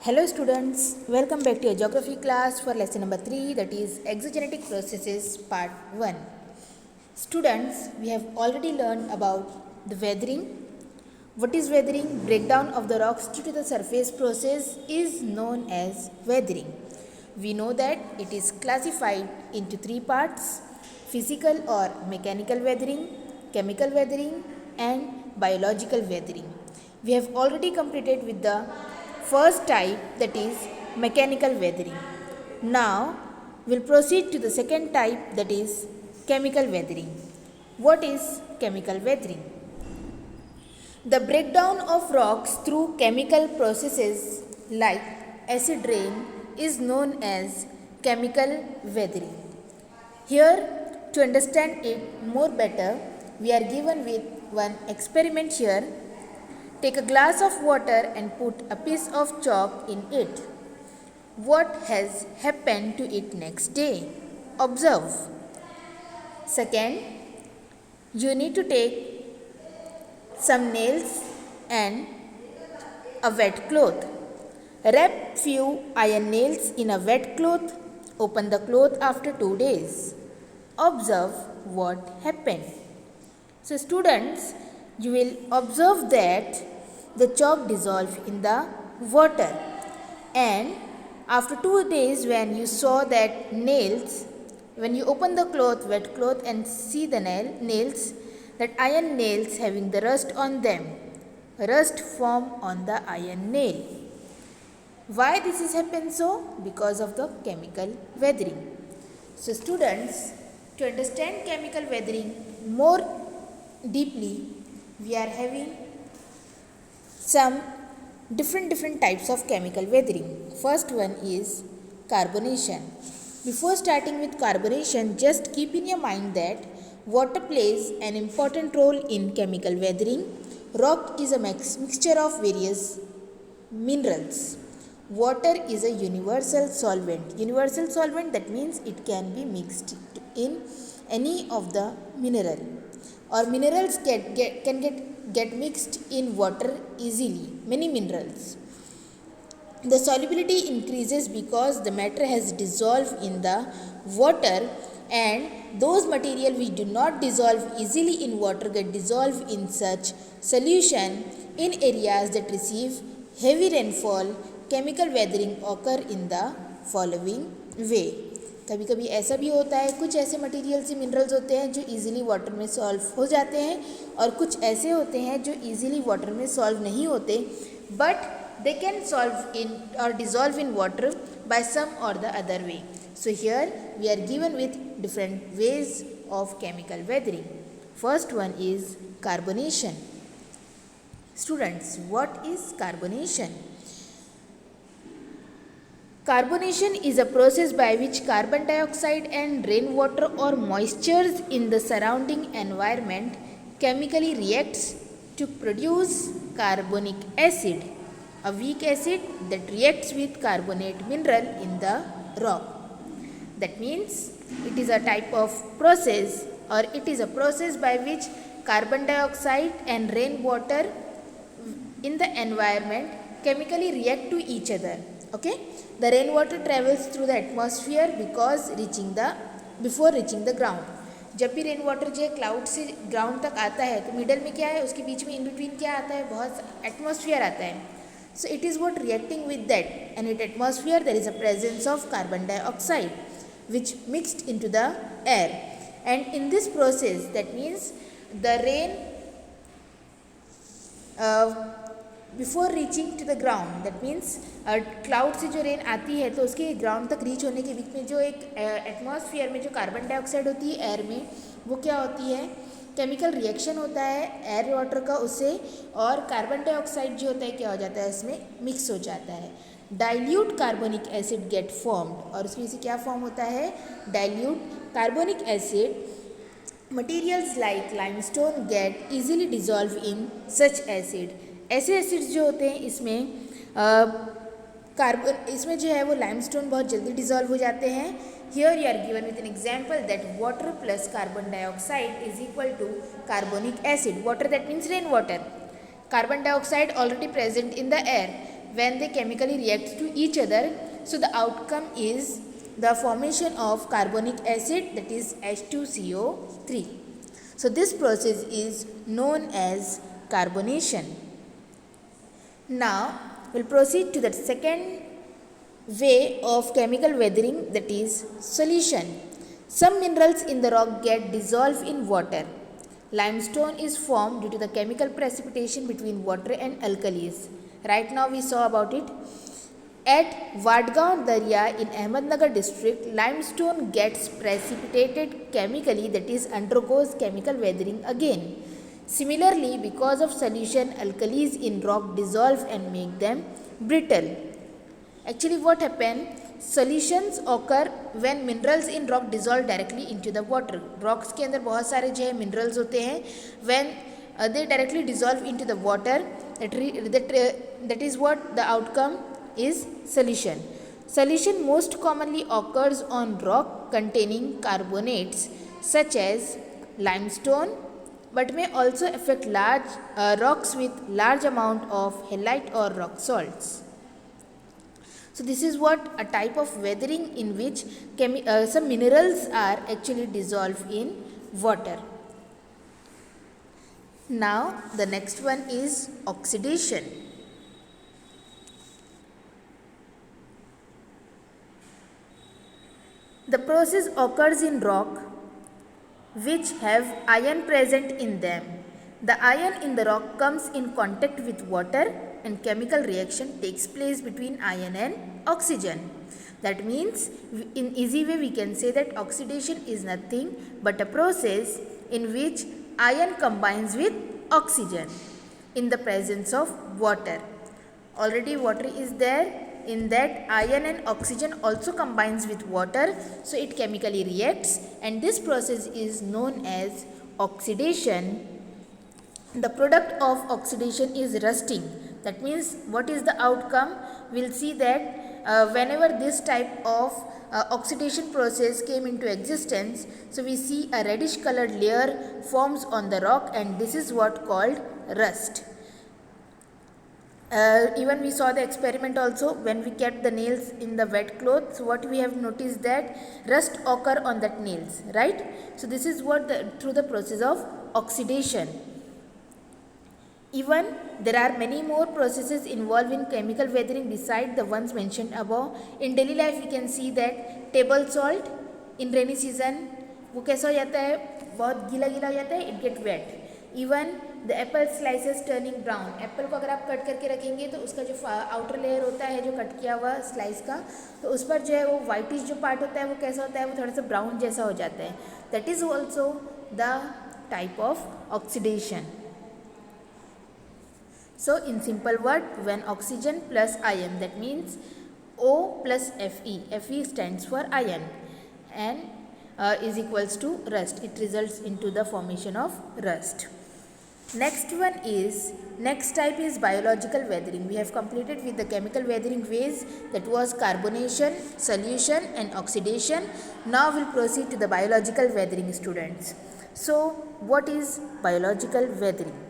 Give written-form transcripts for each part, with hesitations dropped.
Hello students, welcome back to your geography class for lesson number 3, that is exogenetic processes part 1. Students, we have already learned about the weathering. What is weathering? Breakdown of the rocks due to the surface process is known as weathering. We know that it is classified into 3 parts: physical or mechanical weathering, chemical weathering and biological weathering. We have already completed with the first type, that is mechanical weathering. Now we'll proceed to the second type, that is chemical weathering. What is chemical weathering? The breakdown of rocks through chemical processes like acid rain is known as chemical weathering. Here, to understand it more better, we are given with one experiment here. Take a glass of water and put a piece of chalk in it. What has happened to it next day? Observe. Second, you need to take some nails and a wet cloth. Wrap few iron nails in a wet cloth. Open the cloth after 2 days. Observe what happened. So students, you will observe that the chalk dissolved in the water, and after 2 days when you saw that nails, when you open the cloth, wet cloth, and see the nails, that iron nails having the rust on them, rust form on the iron nail. Why this is happened so? Because of the chemical weathering. So students, to understand chemical weathering more deeply, we are having some different types of chemical weathering. First one is carbonation. Before starting with carbonation, just keep in your mind that water plays an important role in chemical weathering. Rock is a mixture of various minerals. Water is a universal solvent. Universal solvent, that means it can be mixed in any of the mineral, or minerals can get mixed in water easily, many minerals. The solubility increases because the matter has dissolved in the water, and those material which do not dissolve easily in water get dissolved in such solution in areas that receive heavy rainfall. Chemical weathering occur in the following way. कभी कभी ऐसा भी होता है, कुछ ऐसे material से minerals होते हैं जो इजीली वाटर में सॉल्व हो जाते हैं, और कुछ ऐसे होते हैं जो इजीली वाटर में सॉल्व नहीं होते, but they can solve in or dissolve in water by some or the other way. So here we are given with different ways of chemical weathering. First one is carbonation. Students, what is carbonation? Carbonation is a process by which carbon dioxide and rainwater or moistures in the surrounding environment chemically reacts to produce carbonic acid, a weak acid that reacts with carbonate mineral in the rock. That means it is a type of process, or it is a process by which carbon dioxide and rainwater in the environment chemically react to each other. Okay, the rainwater travels through the atmosphere before reaching the ground. जब भी rain water जो है cloud से ground तक आता है, तो middle में क्या है, उसके बीच में इन बिटवीन क्या आता है, बहुत एटमॉस्फेयर आता है. So it is what reacting with that, and in atmosphere there is a presence of carbon dioxide which mixed into the air, and in this process, that means the rain before reaching to the ground, that means cloud से जो rain आती है तो उसके ground तक reach होने के बीच में जो एक एटमॉस्फेयर में जो कार्बन डाइऑक्साइड होती है एयर में, वो क्या होती है, केमिकल रिएक्शन होता है एयर वाटर का उससे, और कार्बन डाइऑक्साइड जो होता है क्या हो जाता है, इसमें मिक्स हो जाता है. Dilute carbonic acid get formed, और उसमें से क्या फॉर्म होता है, dilute carbonic acid. Materials like limestone get easily dissolve in such acid. ऐसे एसिड्स जो होते हैं इसमें जो है वो लाइमस्टोन बहुत जल्दी डिजॉल्व हो जाते हैं. Here you are given with an example that water plus carbon dioxide is equal to carbonic acid. Water, that means rain water. Carbon dioxide already present in the air. when they chemically react to each other, so the outcome is the formation of carbonic acid, that is H2CO3. So this process is known as carbonation. Now we'll proceed to the second way of chemical weathering, that is solution. Some minerals in the rock get dissolved in water. Limestone is formed due to the chemical precipitation between water and alkalis. Right now we saw about it. At Vadgaon Darya in Ahmednagar district, limestone gets precipitated chemically, that is undergoes chemical weathering again. Similarly, because of solution, alkalis in rock dissolve and make them brittle. Actually what happened, solutions occur when minerals in rock dissolve directly into the water. Rocks के अंदर बहुत सारे जो है minerals होते हैं, when they directly dissolve into the water, that is what the outcome is solution. Solution most commonly occurs on rock containing carbonates such as limestone, but may also affect large rocks with large amount of halite or rock salts. So this is what a type of weathering in which some minerals are actually dissolved in water. Now the next one is oxidation. The process occurs in rock which have iron present in them. The iron in the rock comes in contact with water and chemical reaction takes place between iron and oxygen. That means in easy way we can say that oxidation is nothing but a process in which iron combines with oxygen in the presence of water. Already water is there, in that iron and oxygen also combines with water, so it chemically reacts, and this process is known as oxidation. The product of oxidation is rusting. That means what is the outcome? We'll see that whenever this type of oxidation process came into existence, so we see a reddish colored layer forms on the rock, and this is what called rust. Even we saw the experiment also when we kept the nails in the wet cloth. So what we have noticed that rust occur on that nails, right? So this is what through the process of oxidation. Even there are many more processes involved in chemical weathering beside the ones mentioned above. In daily life we can see that table salt in rainy season वो कैसा हो जाता है, बहुत गीला गीला हो जाता है, it get wet. Even the apple slices turning brown. Apple को अगर आप कट करके रखेंगे तो उसका जो आउटर लेयर होता है जो कट किया हुआ स्लाइस का, तो उस पर जो है वो वाइटिश जो पार्ट होता है वो कैसा होता है, वो थोड़ा सा ब्राउन जैसा हो जाता है. That is also the type of oxidation. So in simple word, when oxygen plus iron, that means O plus Fe, Fe stands for iron, and is equals to rust. It results into the formation of rust. Next type is biological weathering. We have completed with the chemical weathering ways, that was carbonation, solution and oxidation. Now we'll proceed to the biological weathering, students. So what is biological weathering?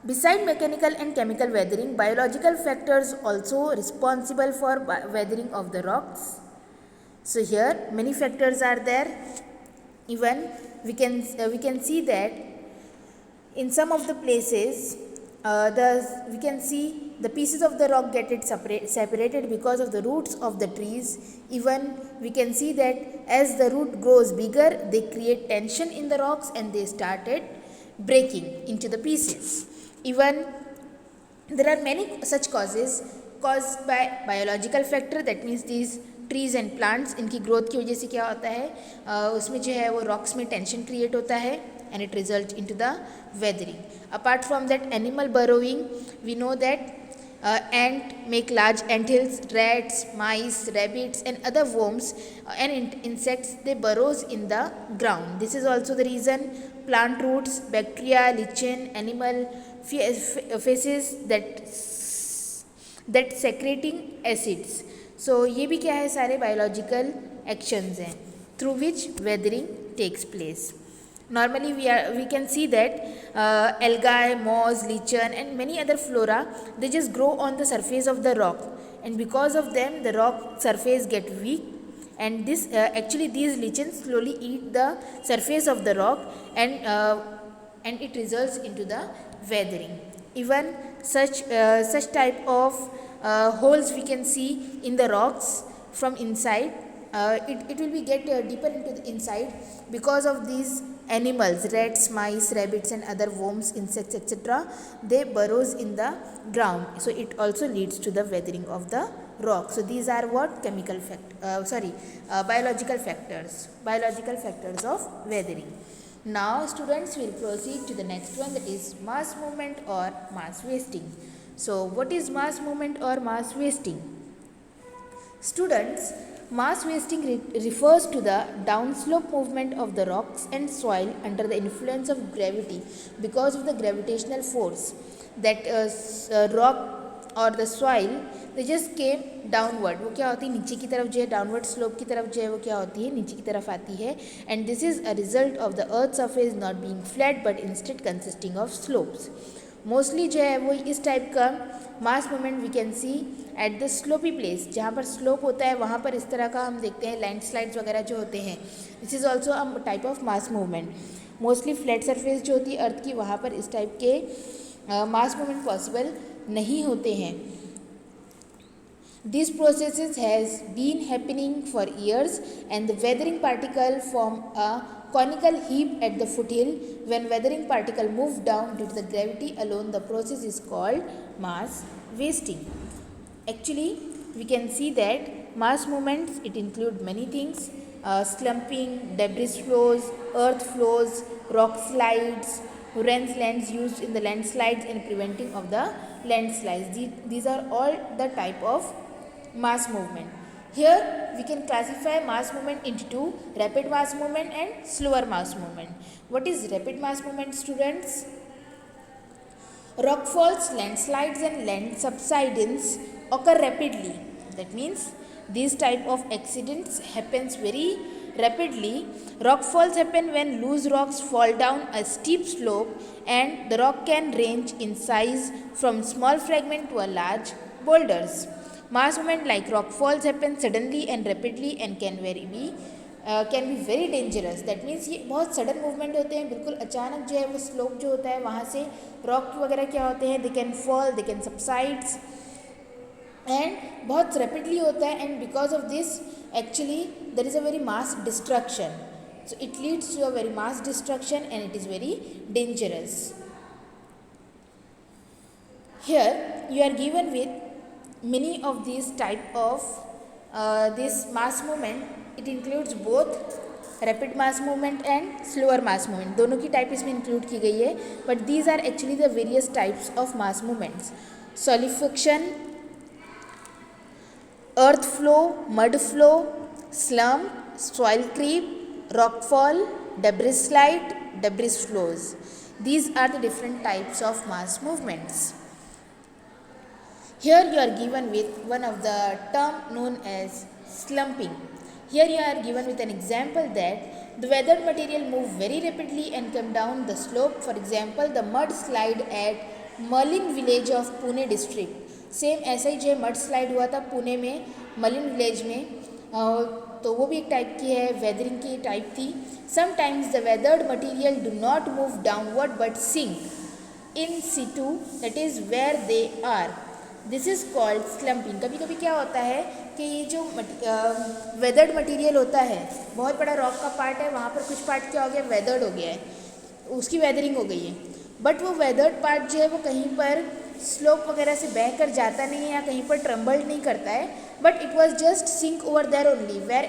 Beside mechanical and chemical weathering, biological factors also responsible for weathering of the rocks. So here many factors are there. Even we can see that in some of the places we can see the pieces of the rock get separated because of the roots of the trees. Even we can see that as the root grows bigger, they create tension in the rocks and they started breaking into the pieces. Even there are many such causes caused by biological factor. That means these trees and plants, इनकी growth की वजह से क्या होता है, उसमें जो है वो रॉक्स में टेंशन क्रिएट होता है and it results into the weathering. Apart from that, animal burrowing, we know that ant make large anthills, rats, mice, rabbits and other worms and insects, they burrows in the ground. This is also the reason plant roots, bacteria, lichen, animal feces that secreting acids. So ये भी क्या है, सारे biological actions हैं through which weathering takes place. Normally we can see that algae, moss, lichen and many other flora, they just grow on the surface of the rock, and because of them the rock surface get weak, and this actually these lichens slowly eat the surface of the rock, and it results into the weathering. Even such type of holes we can see in the rocks from inside. It will be get deeper into the inside because of these animals, rats, mice, rabbits and other worms, insects, etc. They burrows in the ground, so it also leads to the weathering of the rock. So these are what biological factors of weathering. Now students will proceed to the next one, that is mass movement or mass wasting. So what is mass movement or mass wasting? Students, mass wasting refers to the downslope movement of the rocks and soil under the influence of gravity because of the gravitational force that rock और the soil they just came downward. वो क्या होती है, नीचे की तरफ जो है, डाउनवर्ड स्लोप की तरफ जो है वो क्या होती है, नीचे की तरफ आती है. And this is a result of the earth surface not being flat but instead consisting of slopes. Mostly जो है वो इस टाइप का mass movement we can see at the slopy place. जहाँ पर स्लोप होता है वहाँ पर इस तरह का हम देखते हैं लैंडस्लाइड्स वगैरह जो होते हैं. This is also a type of mass movement. Mostly flat surface जो होती है अर्थ की, वहाँ पर इस टाइप के मास मूवमेंट पॉसिबल नहीं होते हैं. These processes has been happening for years, and the weathering particle form a conical heap at the foothill. When weathering particle move down due to the gravity alone, the process is called mass wasting. Actually, we can see that mass movements, it include many things: slumping, debris flows, earth flows, rock slides, Horan's lands used in the landslides and preventing of the landslides. These are all the type of mass movement. Here we can classify mass movement into two: rapid mass movement and slower mass movement. What is rapid mass movement, students? Rockfalls, landslides and land subsidence occur rapidly. That means these type of accidents happens very rapidly. Rockfalls happen when loose rocks fall down a steep slope, and the rock can range in size from small fragment to a large boulders. Mass movement like rockfalls happen suddenly and rapidly and can be very dangerous. That means ये बहुत sudden movement होते हैं, बिल्कुल अचानक जो है वो slope जो होता है वहाँ से रॉक वगैरह क्या होते हैं, they can fall, they can subsides, and बहुत रैपिडली होता है. And because of this actually there is a very mass destruction. So it leads to a very mass destruction and it is very dangerous. Here you are given with many of these type of this mass movement. It includes both rapid mass movement and slower mass movement. दोनों की type इसमें include की गई है, but these are actually the various types of mass movements. Solidification, earth flow, mud flow, slump, soil creep, rockfall, debris slide, debris flows. These are the different types of mass movements. Here you are given with one of the term known as slumping. Here you are given with an example that the weathered material move very rapidly and come down the slope. For example, the mud slide at Malin village of Pune district. Same ऐसा ही जो mud slide हुआ था पुणे में मलिन village में, तो वो भी एक टाइप की है, वेदरिंग की टाइप थी. Sometimes the weathered material do not move downward but sink in situ, that is where they are. This is called slumping. कभी कभी क्या होता है कि ये जो वेदर्ड मटीरियल होता है, बहुत बड़ा रॉक का पार्ट है, वहाँ पर कुछ पार्ट क्या हो गया, वेदर्ड हो गया है, उसकी वेदरिंग हो गई है. बट वो वेदर्ड पार्ट जो है वो कहीं पर स्लोप वगैरह से बह कर जाता नहीं है या कहीं पर ट्रम्बल्ड नहीं करता है, but it was just sink over there only where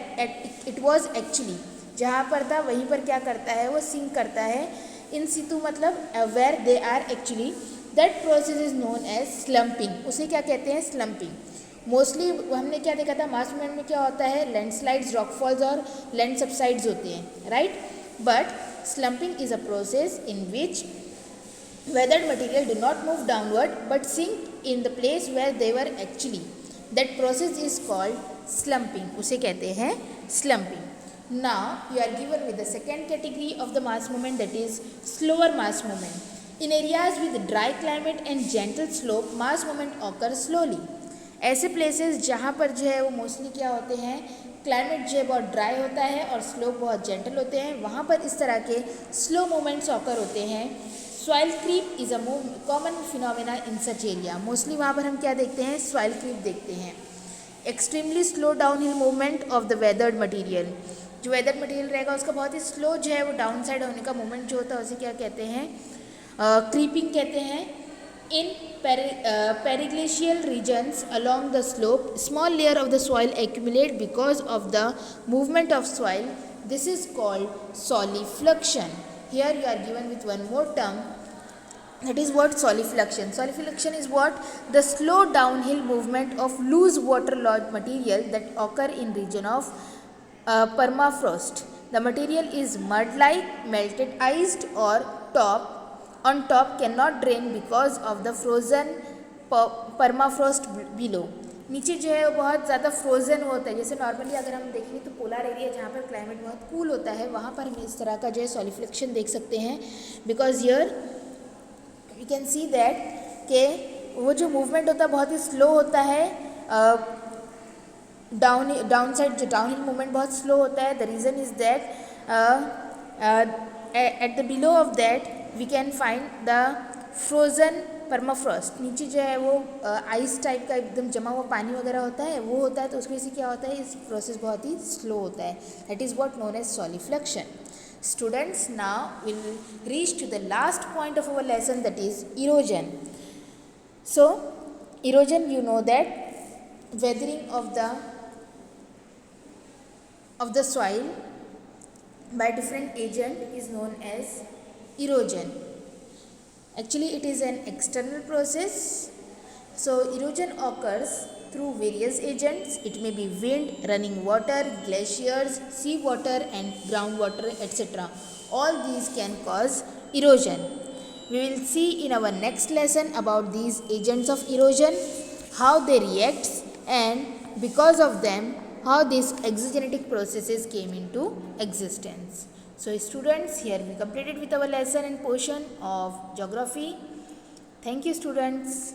it was actually. जहाँ पर था वहीं पर क्या करता है, वो सिंक करता है. इन सितु मतलब where they are actually. That process is known as slumping. उसे क्या कहते हैं, स्लम्पिंग. मोस्टली हमने क्या देखा था, मास मूवमेंट में क्या होता है, लैंडस्लाइड्स, रॉकफॉल्स और लैंड सबसाइड्स होते हैं, right. But slumping is a process in which weathered material do not move downward but sink in the place where they were actually. That process is called slumping. उसे कहते हैं slumping. Now you are given with the second category of the mass movement, that is slower mass movement. In areas with dry climate and gentle slope, mass movement occurs slowly. ऐसे places जहाँ पर जो है वो mostly क्या होते हैं, climate जो है बहुत ड्राई होता है और स्लोप बहुत जेंटल होते हैं, वहाँ पर इस तरह के स्लो मूवमेंट्स ऑकर होते हैं. Soil creep is a common phenomena in such area. Mostly वहाँ पर हम क्या देखते हैं, सॉइल क्रीप देखते हैं. Extremely slow down hill movement of the weathered material. जो वेदर्ड मटीरियल रहेगा उसका बहुत ही स्लो जो है वो डाउन साइड होने का मूवमेंट जो होता है उसे क्या कहते हैं, क्रीपिंग कहते हैं. In periglacial regions along the slope, small layer of the soil accumulate because of the movement of soil. This is called solifluction. Here you are given with one more term, that is what solifluction. Solifluction is what? The slow downhill movement of loose waterlogged material that occur in region of permafrost. The material is mud-like, melted iced or top on top cannot drain because of the frozen permafrost below. नीचे जो है वो बहुत ज़्यादा frozen होता है. जैसे normally अगर हम देखेंगे तो पोलर एरिया जहाँ पर क्लाइमेट बहुत कूल होता है वहाँ पर हम इस तरह का जो है सॉलिफ्लेक्शन देख सकते हैं. Because here we can see that के वो जो मूवमेंट होता है बहुत ही स्लो होता है. डाउन साइड जो डाउन हिल मूवमेंट बहुत स्लो होता है. The reason is that at the below of that we can find the frozen permafrost. नीचे जो है वो आइस टाइप का एकदम जमा हुआ पानी वगैरह होता है वो होता है. तो उसकी वजह से क्या होता है, इस प्रोसेस बहुत ही स्लो होता है. That is what known as solifluction. Students, now will reach to the last point of our lesson, that is erosion. So erosion, you know that weathering of the soil by different agent is known as erosion. Actually it is an external process. So erosion occurs through various agents. It may be wind, running water, glaciers, sea water and groundwater, etc. All these can cause erosion. We will see in our next lesson about these agents of erosion, how they react, and because of them how these exogenetic processes came into existence. So students, here we completed with our lesson and portion of geography. Thank you students.